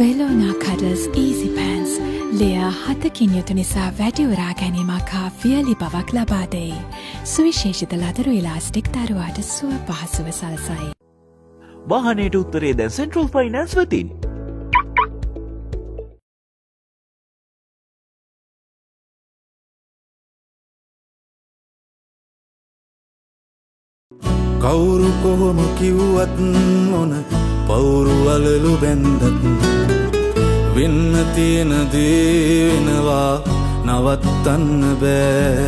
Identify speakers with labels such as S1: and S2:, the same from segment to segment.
S1: Velona Cutters Easy Pants ලෙයා 7කින් යුතු නිසා වැඩි උරා ගැනීමක් හා වියලි බවක් ලබා දෙයි. සුවිශේෂිත ලදරු ඉලාස්ටික් දරුවාට සුව පහසුව සලසයි.
S2: වාහනයට උත්තරේ දැන් සෙන්ට්‍රල් ෆයිනෑන්ස් වෙතින්.
S3: කවුරු කොහොම කිව්වත් මොන පවුරු අලලු බැන්දත් වෙන්න තියෙන දේ වෙනවා නවත්තන්න බෑ.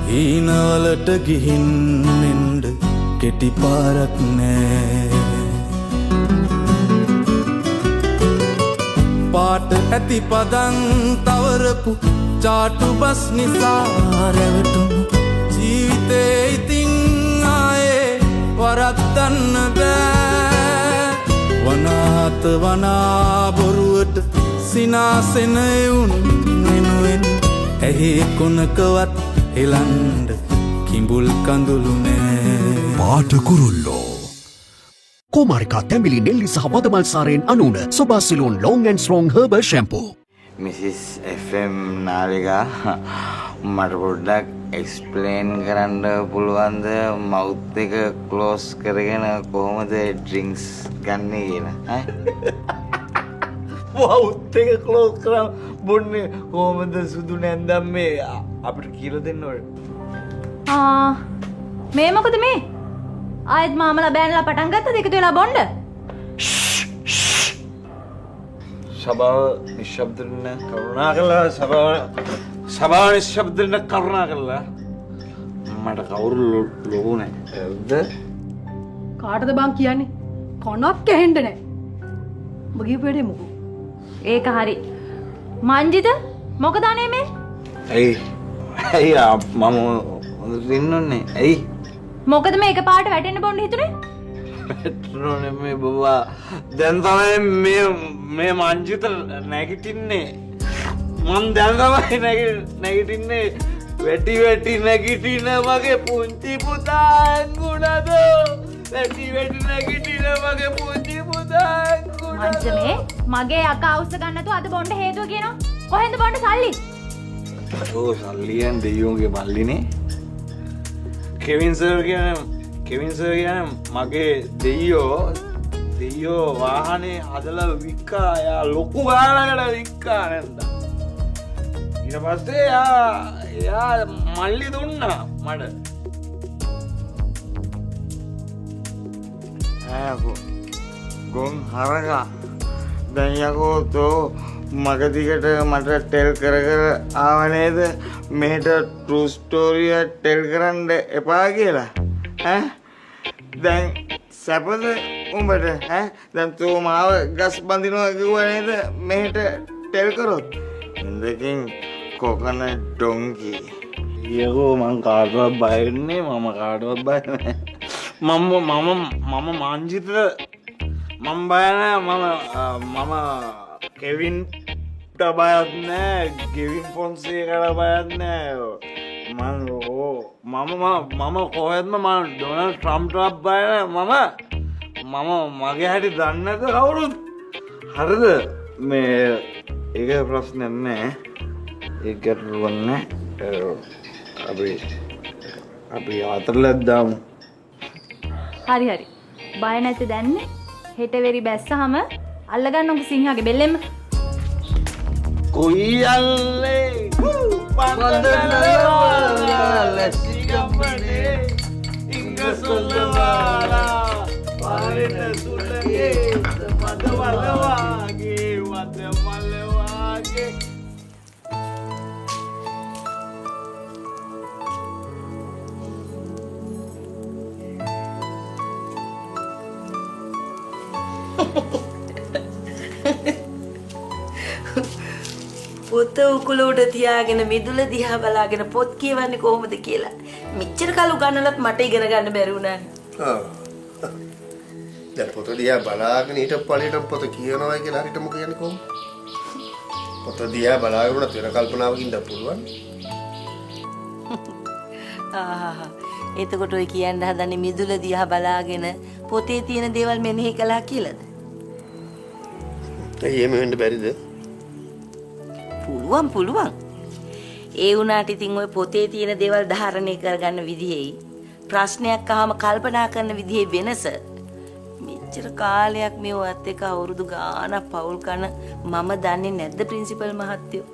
S3: හීනවලට ගිහින් එන්න කෙටි පාරක් නෑ. පාට ඇති පදන් තවරපු චාටු බස් නිසා රැවටුණු ජීවිතේ ඉතින් ආයේ වරද්දන්න බෑ. වනාත වනා බොරුවට සිනාසෙන එවුන් වෙනුවෙන් ඇහි කොනකවත් එලන්ඩ කිඹුල් කඳුළු නෑ.
S4: පාට කුරුල්ලෝ කොමාරිකා තැඹිලි නෙල්ලි සහ වදමල් සාරයෙන් අනුන සොබාසිලෝන් long and strong herbal shampoo.
S5: Mrs FM නාලිකා මට පොඩ්ඩක් එක්ස්ප්ලේන් කරන්න පුළුවන්ද මවුත් එක ක්ලෝස් කරගෙන කොහොමද ඩ්‍රින්ක්ස් ගන්න කියලා? මවුත් එක ක්ලෝස් කරා බොන්නේ කොහොමද සුදු නැන්දම් මේ අපිට කියලා දෙන්න ඕනේ.
S6: මේ මොකද මේ? ආයෙත් මාමලා බෑනලා පටන් ගත්තද එකතු වෙලා බොන්න?
S5: සභාව නිශ්ශබ්දන කරුණා කළා. සභාව නිශ්ශබ්දන කරුණා කළා. මට කවුරු ලොකු නැද්ද?
S6: කාටද බං කියන්නේ? කනක් ඇහෙන්න නැහැ. ඔබ කියපු වැඩේ මොකෝ? ඒක හරි. මංජිත මොකද අනේ මේ?
S5: ඇයි මම ඉන්නෝනේ. ඇයි?
S6: මොකද මේක පාට වැටෙන්න බොන්න හිතුනේ?
S5: වැටෙන්නේ මේ බබා. දැන් තමයි මේ මංජිත නැගිටින්නේ. මං දැන් තමයි නැගිටින්නේ. වැටි නැගිටින මගේ පුංචි පුතා ඇඟුණද? වැටි නැගිටින මගේ පුංචි පුතා ඇඟුණද?
S6: මංජමේ මගේ අකා උස්ස ගන්නතු අද බොන්න හේතුව කියනවා. කොහෙන්ද බොන්න සල්ලි?
S5: ඕ සල්ලියන් දෙයියෝගේ මල්ලිනේ. කෙවින් සර් කියන්නේ මගේ දෙයියෝ වාහනේ හදලා වික්කා. යා ලොකු ගානකට වික්කා නේද? ඊට පස්සේ යා මල්ලි දුන්නා මට. ගොන් හරකා දැන් යකෝ තෝ මග දිගට මට ටෙල් කර ආව නේද මෙහෙට ට්‍රූ ස්ටෝරිය ටෙල් කරන්න එපා කියලා? දැන් සැපද උඹට? දැන් තෝ මාව ගස් බඳිනවා කිව්වා නේද මෙහෙට ටෙල් කරොත්? ඉන්දකින් කොකන ඩොංකි. යකෝ මං කාටවත් බය වෙන්නේ? මම කාටවත් බය නැහැ. මම මංජිත මම බය නැහැ. මම කෙවින්ට බයත් නෑ. ගෙවින් ෆොන්සේකට බයත් නෑ. මම කොහෙත්ම ඩොනල්ඩ් ට්‍රම්ප්ටවත් බය නෑ. මම මගේ හැටි දන්නක කවුරුත්. හරිද? මේ ඒක ප්‍රශ්නයක් නෑ. ඒක ගැටලුවක් නෑ. අපි අතරලත් දාමු.
S6: හරි. බය නැති දැන්නේ. හෙට වෙරි බැස්සහම අල්ලගන්න උඹ සිංහගේ බෙල්ලෙම.
S5: කොයියල්ලේ පන්දනවල සිගම්මනේ ඉංග සොල්ලවාලා පාරෙන සුල්ලගේ මදවලවාගේ
S7: පොත උකුල උඩ තියාගෙන මිදුල දිහා බලාගෙන පොත් කියවන්නේ කොහොමද කියලා මෙච්චර කල් උගන්නලත් මට ඉගෙන ගන්න බැරි වුණානේ.
S8: දැන් පොත දිහා බලාගෙන ඊට පළේට පොත කියනවා කියලා හරියටම කියන්නේ කොහොමද? පොත දිහා බලාගෙන උනත් වෙන කල්පනාවකින් ඉඳ පුළුවන්.
S7: එතකොට ඔය කියන්න හදන්නේ මිදුල දිහා බලාගෙන පොතේ තියෙන දේවල් මෙනෙහි කළා කියලාද?
S8: එහෙම වෙන්න බැරිද?
S7: පුළුවන්. ඒ වුණාට ඉතින් ওই පොතේ තියෙන දේවල් ධාරණය කරගන්න විදිහේ ප්‍රශ්නයක් අහම කල්පනා කරන විදිහේ වෙනස මෙච්චර කාලයක් මේ ඔයත් එක්ක අවුරුදු ගාණක් පවුල් කන මම දන්නේ නැද්ද ප්‍රින්සිපල් මහත්තයෝ?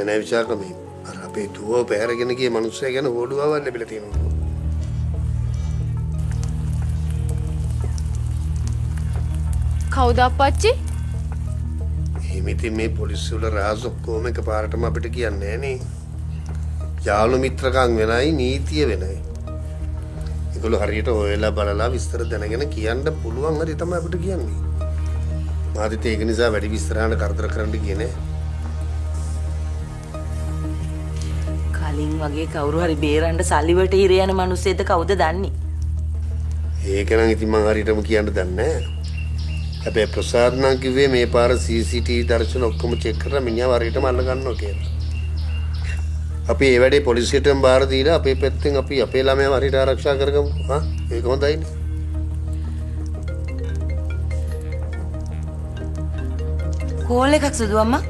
S8: නෑ විචාර මේ අර අපේ දුව පැහැරගෙන ගිය මිනිස්සයා ගැන හොඩුවාවක් ලැබිලා තියෙනවා.
S6: කවුද අප්පච්චි?
S8: හිමිති මේ පොලිසිය වල රාජ ඔක්කොම එකපාරටම අපිට කියන්නේ නෑනේ. යාළු මිත්‍රකම් වෙනයි නීතිය වෙනයි. ඒගොල්ලෝ හරියට හොයලා බලලා විස්තර දැනගෙන කියන්න පුළුවන් හරි තමයි අපිට කියන්නේ. මාදිට ඒක නිසා වැඩි විස්තරහන කරදර කරන්න ගියේ නෑ.
S7: කලින් වගේ කවුරු හරි බේරන්න සල්ලි වලට හිර යන මිනිස්සෙක්ද කවුද දන්නේ?
S8: ඒක නම් ඉතින් මම හරියටම කියන්න දන්නේ නෑ. හැබැයි ප්‍රසාද් නම් කිව්වේ මේ පාර CCTV දර්ශන ඔක්කොම චෙක් කරලා මිනිහා හරියටම අල්ල ගන්නවා කියලා. අපි ඒ වැඩේ පොලිසියටම බාර දීලා අපේ පැත්තෙන් අපි අපේ ළමයාව හරියට ආරක්ෂා කරගමු. ඒක හොඳයිනේ.
S7: කෝල් එකක් සුදු අම්මා.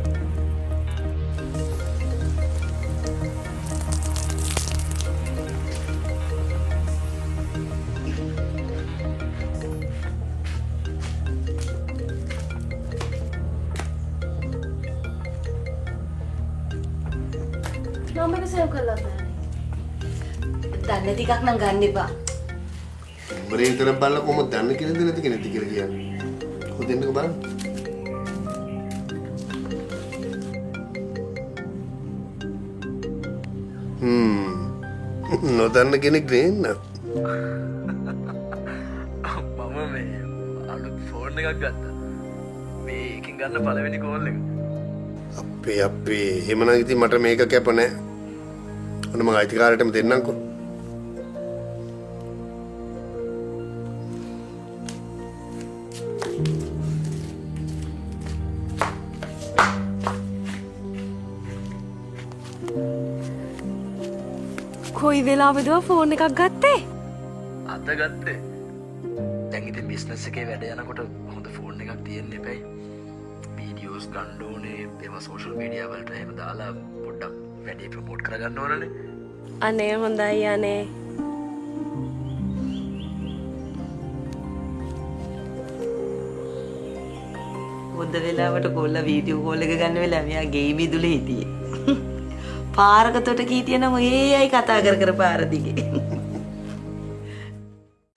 S6: මම සේව් කරලා
S7: දන්නේ ටිකක් නම් ගන්න එපා.
S8: උඹේ විතර බලලා කොහොමද දන්නේ කියලා දෙන්නද කෙනෙක් කියලා කියන්නේ. කොහෙන්ද බලන්න. නොදන්න කෙනෙක් නෙන්න.
S2: මම මේ අලුත් ෆෝන් එකක් ගත්තා. මේ එකෙන් ගන්න පළවෙනි කෝල් එක.
S8: අපේ එහෙමනම් ඉතින් මට මේක කැප නෑ. ඔන්න මම අයිතිකාරයටම දෙන්නම්කෝ.
S6: කොයි වෙලාවෙද ෆෝන් එකක් ගත්තේ?
S2: අද ගත්තේ. දැන් ඉතින් බිස්නස් එකේ වැඩ යනකොට හොඳ ෆෝන් එකක් තියෙන්න එපයි. වීඩියෝස් ගන්න ඕනේ, ඒවා සෝෂල් මීඩියා වලට එහෙම දාලා පොඩ්ඩක් වැඩේ ප්‍රොමෝට් කරගන්න ඕනනේ.
S6: අනේ හොඳයි අනේ.
S7: හොඳ වෙලාවට කොල්ල වීඩියෝ කෝල් එක ගන්න වෙලාව මෙයා ගේ මිදුලේ හිටියේ. පාරක තොට කීතිය නම් ඒයි කතා කර පාර දිගේ.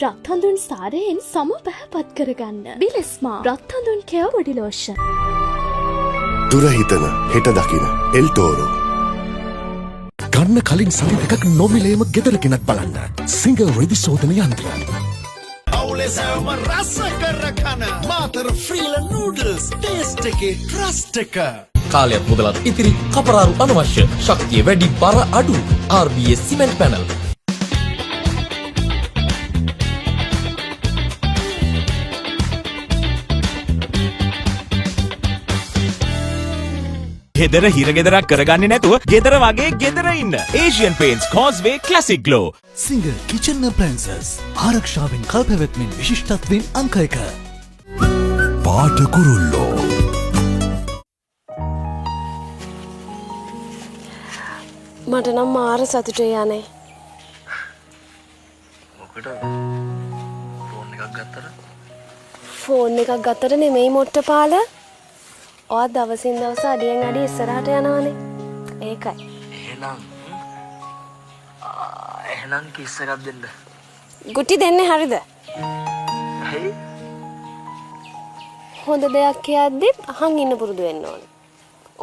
S9: රත් හඳුන් සාරයෙන් සම පැහැපත් කරගන්න බිලස්මා රත් හඳුන් කෙයා බොඩි ලෝෂන්.
S10: දුරහිතන හෙට දකින එල්ටෝරෝ. ගන්න කලින් සරි දෙකක් නොමිලේම ගෙදර ගෙනත් බලන්න. සිංගල් රෙදි සෝදන යන්ත්‍රය. අවුලේ සෑම රස කර කන මාතර ෆ්‍රීල නූඩල්ස් ටේස්ට් එකේ ට්‍රස්ට් එක.
S11: කාලයක් මුදලත් ඉතිරි කපරාරු අනවශ්‍ය ශක්තිය වැඩි බර අඩු RBS සිමෙන්ට් පැනල්.
S12: ගෙදර හිරගෙදරක් කරගන්නේ නැතුව ගෙදර වගේ ගෙදර ඉන්න Asian Paints Causeway Classic Glow.
S13: Single Kitchen Appliances ආරක්ෂාවෙන් කල්පැවැත්මෙන් විශිෂ්ටත්වයෙන් අංක 1.
S10: පාට කුරුල්ලෝ.
S9: මට නම් මාර සතුටුයි යන්නේ.
S2: මොකටද? ෆෝන් එකක් ගත්තට?
S9: ෆෝන් එකක් ගත්තට නෙමෙයි මොට්ට පාල. ඔය දවසින් දවස අඩියෙන් අඩිය ඉස්සරහට යනවානේ. ඒකයි.
S2: එහෙනම් කිස් එකක් දෙන්න.
S9: ගුටි දෙන්නේ හරිද?
S2: ඇයි?
S9: හොඳ දෙයක් කියද්දි අහන් ඉන්න පුරුදු වෙන්න ඕනේ.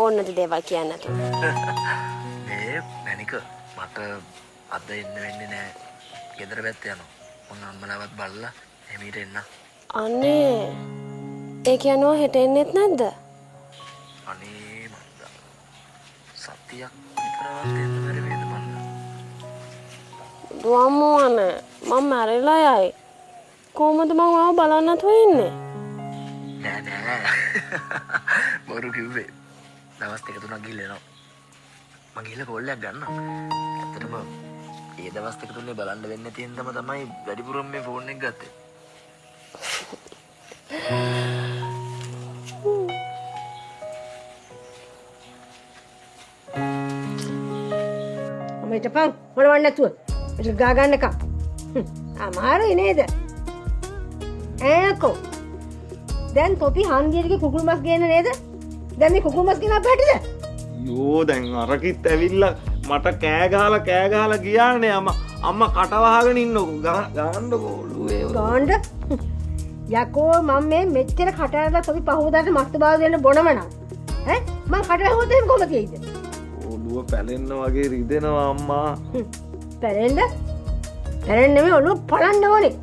S9: ඕනට දේවල් කියන්න නැතුව.
S2: මේ මැනික මට අද එන්න වෙන්නේ නෑ. ගෙදර පැත්තේ යනවා. මම අම්මලාවත් බලලා එමීට එන්න.
S9: අනේ. ඒ කියනවා හෙට එන්නෙත් නැද්ද?
S2: අනේ මන්දා. සතියක් විතරවත් එන්න බැරි වේද මන්දා.
S9: දුවම්මෝ අනේ. මම මැරිලා යයි. කොහොමද මම ආව බලන්න නැතුව ඉන්නේ?
S2: නෑ. බොරු කිව්වේ. දවස් දෙක තුනක් ගිහලා එනවා. මම ගිහලා කෝල් එකක් ගන්නම්. ඇත්තටම ඒ දවස් දෙක තුනේ බලන්න වෙන්නේ නැති හින්දාම තමයි වැඩිපුරම මේ ෆෝන් එක ගත්තේ.
S14: හිටපන් මොනවන්න නැතුව. ඒක ගා ගන්නකම්. අමාරුයි නේද? ඈකෝ. දැන් තොපි හන්දියේගේ කුකුළු මස් ගේන්න නේද? දැන් මේ කුකුළු මස් ගෙන අපහැටද?
S5: යෝ දැන් අරකිත් ඇවිල්ලා මට කෑ ගහලා ගියානේ අම්මා කට වහගෙන ඉන්නකො ගාන්නකො ඔළුවේ
S14: ගාන්න යකෝ මම මේ මෙච්චර කට ඇරලා තොපි පහුවදාට මස්තු බාව දෙන්න බොනම නම් ඈ මං කට වැහුවොත් එහෙම කොහොමද තියෙයිද?
S5: ඔළුව පැලෙන්න වගේ රිදෙනවා අම්මා.
S14: පැලෙන්න නෙමෙයි ඔළුව පලන්න ඕනේ.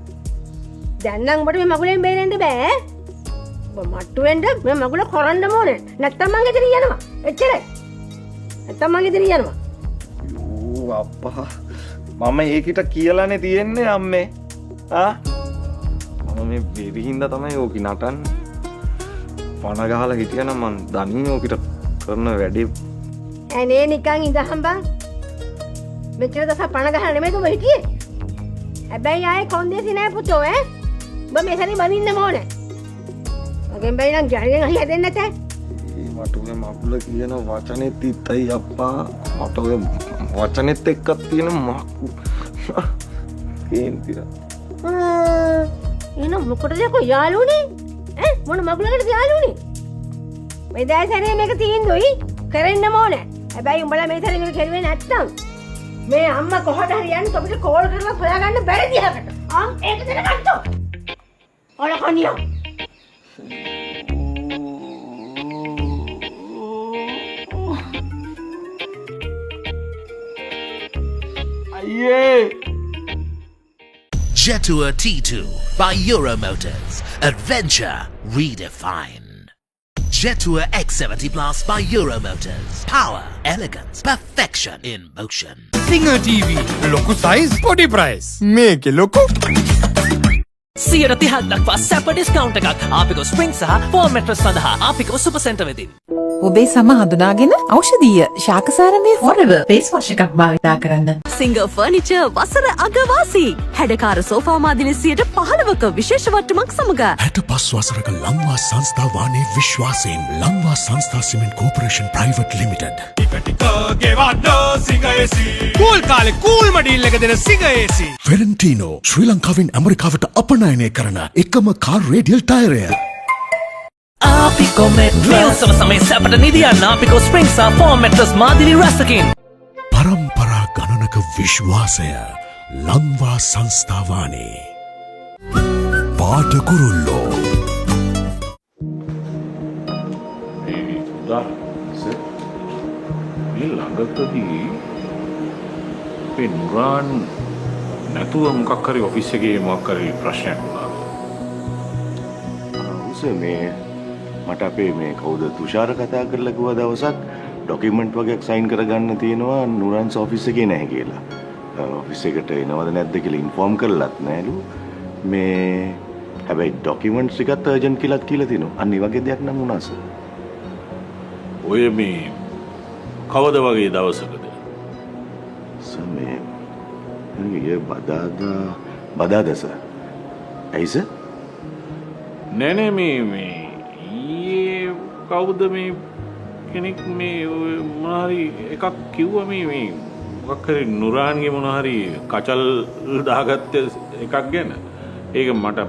S14: දැන් නම් ඔබට මේ මගුලෙන් බේරෙන්න බෑ. ඔබ මට්ටු වෙන්න මේ මගුල කරන්න ඕනේ. නැත්තම් මං ගෙදර යනවා. එච්චරයි. නැත්තම් මං ගෙදර යනවා.
S5: යෝ අප්පා මම ඒකිට කියලානේ තියෙන්නේ අම්මේ. මම මේ බේබි හින්දා තමයි ඕකි නටන්නේ. පණ ගහලා හිටියනම් මං දන්නේ ඕකිට කරන වැඩේ.
S14: ඇනේ නිකන් ඉඳහම් බං. මෙච්චර දවස් පණ ගහලා නෙමෙයි ඔබ හිටියේ. හැබැයි ආයේ කොන්දේසි නෑ පුතෝ ඈ. ඔබ මේ සැරේ බනින්න ඕනේ. මගෙන් බැරි නම් ජාරියෙන් අහි හැදෙන්නේ නැතේ.
S5: මට ඔය මගුල කියන වචනේත් ඉතයි අප්පා. මට ඔය වචනේත් එක්කක් තියෙන මක්කු. කේන්තිර.
S14: එන මොකටද කො යාළුනේ? ඈ මොන මගුලකටද යාළුනේ? මේ දැයි සැරේ මේක තීන්දුවයි කරන්න ඕනේ. හැබැයි උඹලා මේ සැරේ මේක කෙරුවේ නැත්තම් මේ අම්මා කොහට හරි යන්නේ අපිට කෝල් කරලා හොයාගන්න බැරි දිහකට. ඒක දෙනකන්තෝ. ඔල කනියා.
S5: අයියේ.
S15: Jetua T2 by Euromotors. Adventure redefined. Jetua X70 Plus by Euromotors. Power, elegance, perfection in motion.
S16: Singer TV. Loku size, body price. Make it loco.
S17: 130ක් දක්වා සැප ඩිස්කවුන්ට් එකක් ආපිකෝ ස්ප්‍රින්ග් සහ ෆෝම් මැට්‍රස් සඳහා ආපිකෝ සුපර් සෙන්ටර් වෙතින්.
S1: ඔබේ සම හඳුනාගෙන ඖෂධීය ශාකසාරමේ ෆොරෙවර් ෆේස් වොෂ් එකක් භාවිතා කරන්න.
S18: සිංගර් ෆර්නිචර් වසර අගවාසී. හැඩකාර සෝෆා මාදිලි 15%ක විශේෂ වට්ටමක් සමග
S10: 65 වසරක ලංවා සංස්ථා වානේ විශ්වාසයෙන් ලංවා සංස්ථා cement corporation private limited.
S16: Cool කාලේ කූල්ම ඩීල් එක දෙන සිංග AC.
S10: ෆෙරන්ටිනෝ ශ්‍රී ලංකාවෙන් ඇමරිකාවට අපනයනය කරන එකම කාර් රේඩියල් ටයරය.
S17: ආපිකෝ මැට්‍රස් උත්සව සමයේ සැපට නිදියන්න ආපිකෝ ස්ප්‍රින්ග් සහ ෆෝම් මැට්‍රස් මාදිලි රසකින්.
S10: පරම්පරා ගණනක විශ්වාසය ලංවා සංස්ථාවානේ. පාට කුරුල්ලෝ.
S19: මේ ළඟකදී අපේ නුරාන් නැතුව මොකක් හරි ඔෆිස් එකේ මොකක් හරි ප්‍රශ්නයක් වුණා.
S20: මේ මට අපේ මේ කවුද තුෂාර කතා කරලා කිව්වා දවසක් ડોකියුමන්ට් වගේක් සයින් කරගන්න තියෙනවා නුරාන්ස් ඔෆිස් එකේ නැහැ කියලා. ඔෆිස් එකට එනවද නැද්ද කියලා ඉන්ෆෝම් කරලත් නැහැලු. මේ හැබැයි ડોකියුමන්ට්ස් ටිකත් අර්ජන්ට් කියලාත් කියලා තිනවා. අන්න ඒ වගේ දෙයක් නම් වුණා සර්.
S19: ඔය මේ කවද වගේ දවසකද?
S20: සර් මේ බදාදා සර්. ඇයි සර්?
S19: නෑ මේ ඊයේ කවුද මේ කෙනෙක් මේ මොනහරි එකක් කිව්වා මේ මොකක් හරි නුරාන්ගේ මොනහරි කචල් දාගත්ත එකක් ගැන. ඒක මට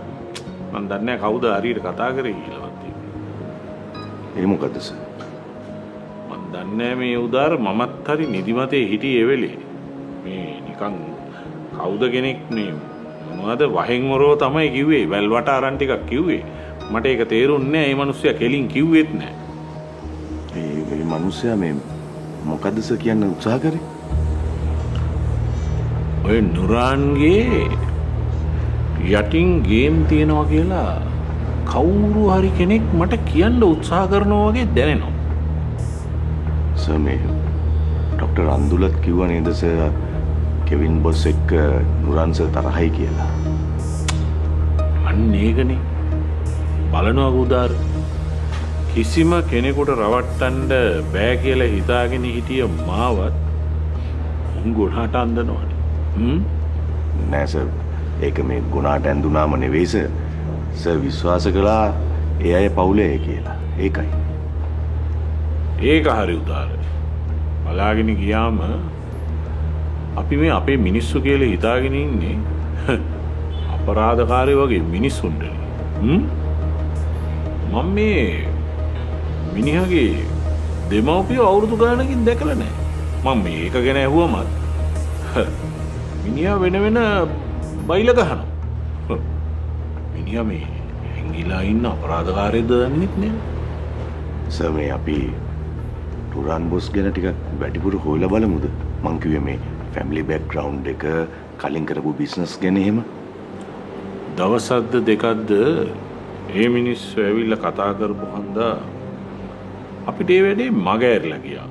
S19: මන් දන්නේ නැහැ කවුද හරියට කතා කරේ කියලාවත්.
S20: ඒ මොකද සර්?
S19: මන් දන්නේ මේ උදාර මමත් හරි නිදිමතේ හිටියේ ඒ වෙලේ. මේ නිකන් කවුද කෙනෙක් මේ මොනවද වහෙන් වරෝ තමයි කිව්වේ. වැල්වට අරන් ටිකක් කිව්වේ. මට ඒක තේරුන්නේ නැහැ. මේ මිනිස්සයා කෙලින් කිව්වෙත් නැහැ.
S20: මේ මිනිස්සයා මේ මොකද්ද සර් කියන්න උත්සාහ කරේ?
S19: ඔය නුරාන්ගේ යටින් ගේම් තියනවා කියලා කවුරු හරි කෙනෙක් මට කියන්න උත්සාහ කරනවා වගේ දැනෙනවා.
S20: සර් මේ ડોක්ටර් අන්දුලත් කිව්වා නේද සර් කෙවින් බොස් එක්ක නුරාන් සර් තරහයි කියලා.
S19: අන්න ඒකනේ. බලනවා උදාර කිසිම කෙනෙකුට රවට්ටන්න බෑ කියලා හිතාගෙන හිටිය මාවත් උන් ගොඩට අන්දනවනේ.
S20: නෑ සර්. ඒක මේ ගුණාට ඇඳුනාම නෙවෙයි සර්. සර් විශ්වාස කළා ඒ අය පවුලේ කියලා. ඒකයි.
S19: ඒක හරි උදාර. බලාගෙන ගියාම අපි මේ අපේ මිනිස්සු කියලා හිතාගෙන ඉන්නේ අපරාධකාරයෝ වගේ මිනිස්සුන්ටනේ. මම මේ මිනිහගේ දෙමව්පියෝ අවුරුදු ගානකින් දැකලා නැහැ. මම මේක ගැන ඇහුවමත් මිනිහා වෙන වෙන බයිල ගහනවා. මිනිහා මේ හැංගිලා ඉන්න අපරාධකාරයද දන්නෙත් නෑ.
S20: සර් මේ අපි ටුරාන් බොස් ගැන ටිකක් වැඩිපුර හොයලා බලමුද? මං කිව්වේ මේ ෆැමිලි බෑග්ග්‍රවුන්ඩ් එක කලින් කරපු බිස්නස් ගැන එහෙම.
S19: දවසක්ද දෙකක්ද ඒ මිනිස්සු ඇවිල්ලා කතා කරපු හන්දා අපිට ඒ වැඩේ මග ඇරලා ගියා.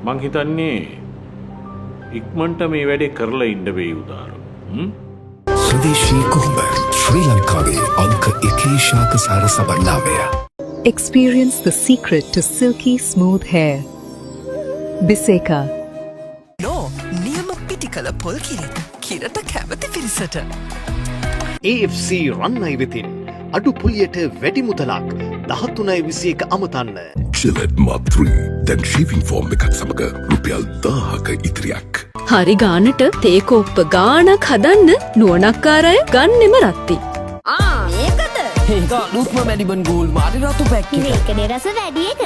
S19: මං හිතන්නේ ඉක්මනට මේ වැඩේ කරලා ඉන්න වෙයි උදාර.
S10: ස්වදේශී කුඹ ශ්‍රී ලංකාවේ අංක 1 ශාකසාර සබන්නාමය.
S21: Experience the secret to silky smooth hair. Biseka.
S22: No, නියම පිටිකල පොල් කිරි. කිරට කැමති පිරිසට.
S4: AFC රන්නයි වෙතින් අඩු පුලියට වැඩි මුදලක් 13.21 අමතන්න.
S10: Gillette Mark 3 දැන් ෂේවිං ෆෝම් එකත් සමග රුපියල් 1000ක ඉතිරියක්.
S18: හරි ගානට තේකෝප්ප ගානක් හදන්න නුවණක්කාර අය ගන්නෙම රත්ති.
S22: ඒකද? ඒක ලුක්ම මැඩිබන් ගෝල් මාරි රතු පැක් එක.
S23: මේකනේ රස වැඩි එක.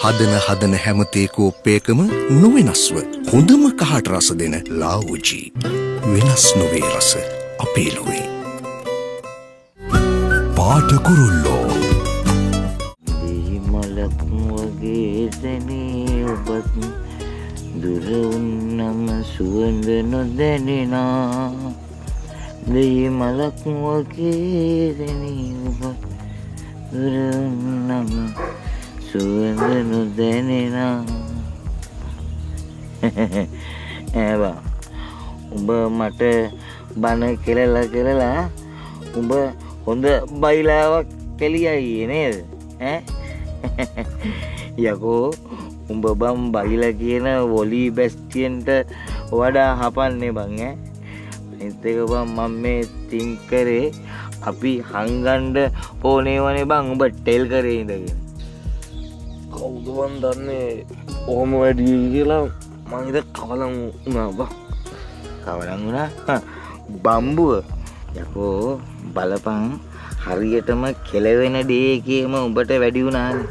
S10: හදන හැම තේකෝප්පයකම නොවෙනස්ව හොඳම කහට රස දෙන ලාවුජි. වෙනස් නොවේ රස අපේ ලොවේ. පාට කුරුල්ලෝ
S7: මලක් වගේ සැනේ ඔබත් දුර උන්නම සුවඳ නොදැනෙනා. දෙහි මලක් වගේ සැනේ ඔබත් දුර උන්නම සුවඳ නොදැනෙනා. ඇබා උඹ මට බන කෙලලා උඹ හොඳ බයිලාවක් කෙලියයි නේද? යකෝ උඹ බම් බයිලා කියන වොලි බැස්ටියන්ට වඩා හපන්නේ බං අනිත් එක බම් මම මේ තින්ක් කරේ අපි හංගන්න ඕනේ වනේ බං උඹ ටෙල් කරේ ඉඳගෙන.
S5: කවුද මන් දන්නේ ඔහොම වැඩි කියලා මං ඉත කවලම් වුණා බං.
S7: කවලම් වුණා? බම්බුව යකෝ බලපං හරියටම කෙලවෙන ඩේ එකේම උඹට වැඩි වුණානේ.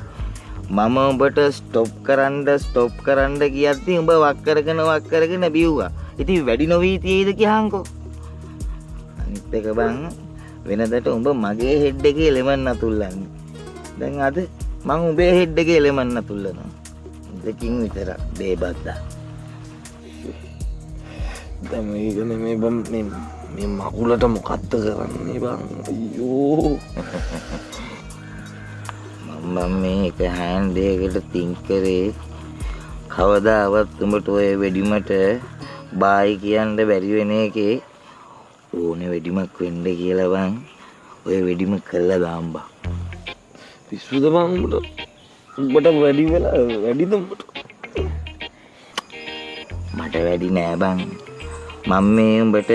S7: මම උඹට ස්ටොප් කරන්න කියද්දි උඹ වක් කරගෙන බිව්වා. ඉතින් වැඩි නොවී තියෙයිද කියහන්කෝ. අනිත් එක බං වෙනදට උඹ මගේ හෙඩ් එකේ ලෙමන් නතුල්ලන්නේ. දැන් අද මං උඹේ හෙඩ් එකේ ලෙමන් නතුල්ලනවා. දෙකින් විතරක් බේබද්දා.
S5: දැන් මේක නෙමෙයි බම් මේ මකුලට මොකද්ද කරන්නේ බං? අයියෝ.
S7: මම මේක හෑන්ඩ් එකකට තින්ක් කරේ කවදාවත් උඹට ඔය වෙඩිමට බායි කියන්න බැරි වෙන එකේ ඕනේ වෙඩිමක් වෙන්න කියලා බං. ඔය වෙඩිම කළා දාම් බං.
S5: පිස්සුද බං උඹට වැඩි වෙලා වැඩිද උඹට?
S7: මට වැඩි නෑ බං. මම මේ උඹට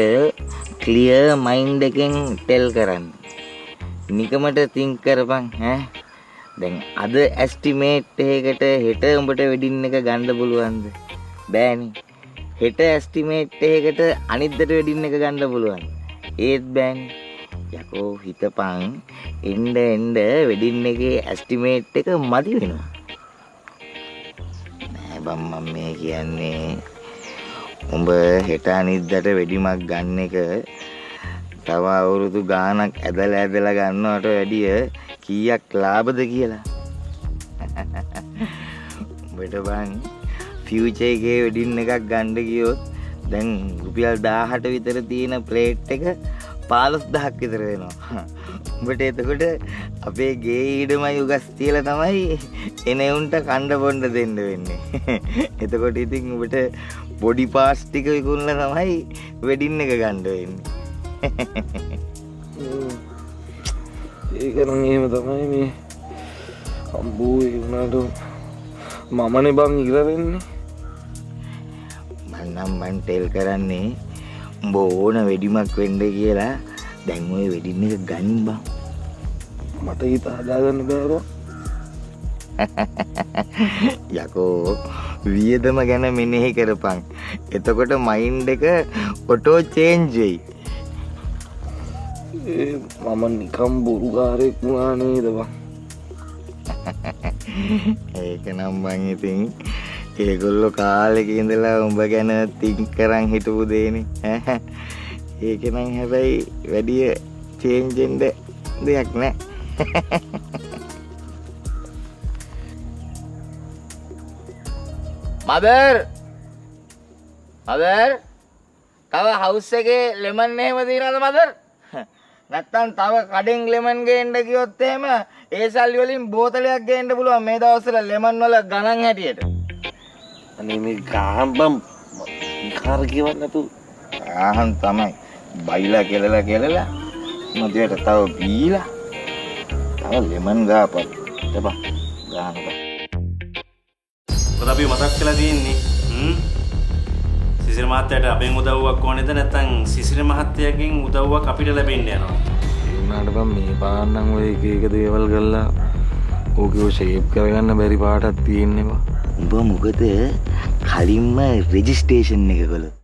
S7: ක්ලියර් මයින්ඩ් එකෙන් ටෙල් කරන්න. නිකමට තින්ක් කරපන් දැන් අද ඇස්ටිමේට් එකකට හෙට උඹට වෙඩින් එක ගන්න පුළුවන්ද? බෑනේ. හෙට ඇස්ටිමේට් එකකට අනිද්දට වෙඩින් එක ගන්න පුළුවන්. ඒත් බෑනේ. යකෝ හිතපන් එන්න වෙඩින් එකේ ඇස්ටිමේට් එක මදි වෙනවා. නෑ බම් මම මේ කියන්නේ උඹ හෙට අනිද්දට වෙඩිමක් ගන්න එක තව අවුරුදු ගානක් ඇදලා ගන්නවට වැඩිය කීයක් ලාභද කියලා. උඹට බං ෆියුචර් එකේ වෙඩින් එකක් ගන්න ගියොත් දැන් රුපියල් 1000ට විතර තියෙන ප්ලේට් එක 15000ක් විතර වෙනවා. උඹට එතකොට අපේ ගේ ඊඩමයි උගස් තියලා තමයි එනෙවුන්ට කණ්ඩ බොණ්ඩ දෙන්න වෙන්නේ. එතකොට ඉතින් උඹට බොඩි පාර්ට්ස් ටික විකුණලා තමයි වෙඩින් එක ගන්න වෙන්නේ.
S5: ඒක නම් එහෙම තමයි මේ අම්බෝ ඒ වුණාට මමනේ බං ඉර වෙන්නේ.
S7: මං
S3: නම් මං ටෙල් කරන්නේ උඹ ඕන වෙඩිමක් වෙන්න කියලා දැන් ඔය වෙඩින් එක ගනින් බං.
S5: මට හිත හදාගන්න බෑ
S3: යකෝ වියදම ගැන මෙනෙහි කරපන්. එතකොට මයින්ඩ් එක ඔටෝ චේන්ජ් වෙයි.
S5: මම නිකම් බොරුකාරයෙක් වුණා නේද බං?
S3: ඒක නම් බං ඉතින් ඒගොල්ලෝ කාලෙක ඉඳලා උඹ ගැන තින්ක් කරන් හිටපු දෙන්නේ. ඒක නම් හැබැයි වැඩි චේන්ජ් වෙන්න දෙයක් නෑ. මදර් තව හවුස් එකේ ලෙමන් එහෙම තියනවද මදර්? නැත්තම් තව කඩෙන් ලෙමන් ගේන්න ගියොත් එහෙම ඒ සල්ලි වලින් බෝතලයක් ගේන්න පුළුවන් මේ දවස්වල ලෙමන් වල ගණන් හැටියට.
S5: අනේ මේ ගාම්බම් කාර කියවත් නැතු
S3: ආහන් තමයි බයිලා කෙලලා මදියට තව බීලා තව ලෙමන් ගාපන් තබා ගානක.
S8: අපි මතක් කළා තියෙන්නේ සිසිර මහත්තයාට අපෙන් උදව්වක් ඕනේද නැත්නම් සිසිර මහත්තයාගෙන් උදව්වක් අපිට ලැබෙන්න යනවා.
S5: ඒ වුණාට බං මේ පාන්නම් ඔය එක දේවල් කරලා ඕකේ ෂේප් කරගන්න බැරි පාටක් තියෙන්නේ බං.
S3: උඹ මොකද කලින්ම රෙජිස්ට්‍රේෂන් එක කළා.